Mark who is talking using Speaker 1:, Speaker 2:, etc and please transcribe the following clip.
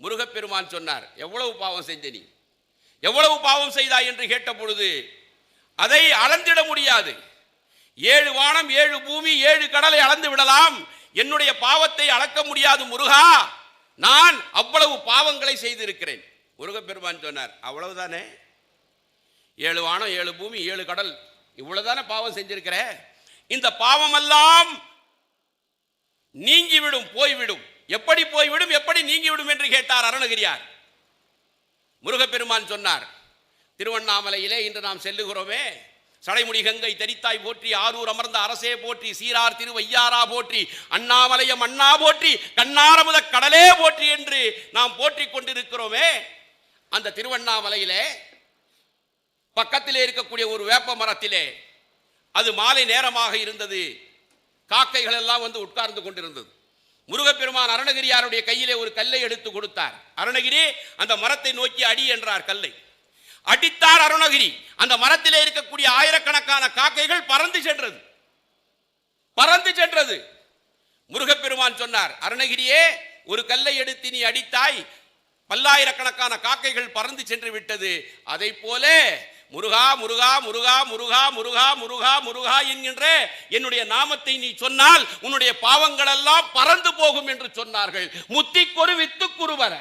Speaker 1: முருகப்பெருமான் சொன்னார், எவ்வளவு பாவம் செஞ்ச நீ, எவ்வளவு பாவம் செய்தாய் என்று கேட்ட பொழுது அதை அளந்திட முடியாது. 7 வானம் 7 பூமி 7 கடலை அளந்து விடலாம், என்னுடைய பாவத்தை அளக்க முடியாது முருகா, நான் அவ்வளவு பாவங்களை செய்திருக்கிறேன். முருகப்பெருமான் சொன்னார், அவ்வளவுதானே, 7 வானம் 7 பூமி 7 கடல், இவ்வளவுதானே பாவம் செஞ்சிருக்கிற, இந்த பாவமெல்லாம் நீங்கிவிடும், போய்விடும். எப்படி போய்விடும், எப்படி நீங்கிவிடும் என்று கேட்டார் அருணகிரியார். முருகப்பெருமான் சொன்னார், திருவண்ணாமலையிலே இன்று நாம் செல்லுகிறோமே, சடைமுடி கங்கை தரித்தாய் போற்றி, ஆரூர் அமர்ந்த அரசே போற்றி, சீரார் திருவையாரா போற்றி, அண்ணாமலையம் அண்ணா போற்றி, கண்ணாரமுத கடலே போற்றி என்று நாம் போற்றி கொண்டிருக்கிறோமே, அந்த திருவண்ணாமலையிலே பக்கத்திலே இருக்கக்கூடிய ஒரு வேப்ப மரத்திலே அது மாலை நேரமாக இருந்தது, காக்கைகள் எல்லாம் வந்து உட்கார்ந்து கொண்டிருந்தது. முருகப்பெருமான் அருணகிரியாருடைய கையிலே ஒரு கல்லை எடுத்து கொடுத்தார். அருணகிரி, அந்த மரத்தை நோக்கி அடி என்றார். கல்லை அடித்தார் அருணகிரி. அந்த மரத்திலே இருக்கக்கூடிய ஆயிரக்கணக்கான காக்கைகள் பறந்து சென்றது, பறந்து சென்றது. முருகப்பெருமான் சொன்னார், அருணகிரியே, ஒரு கல்லை எடுத்து நீ அடித்தாய், பல்லாயிரக்கணக்கான காக்கைகள் பறந்து சென்று விட்டது. அதை போல முருகா முருகா முருகா முருகா முருகா முருகா முருகா என்கின்ற என்னுடைய நாமத்தை நீ சொன்னால் உன்னுடைய பாவங்கள் எல்லாம் பறந்து போகும் என்று சொன்னார்கள். முத்திக்கொரு வித்துக்குருவர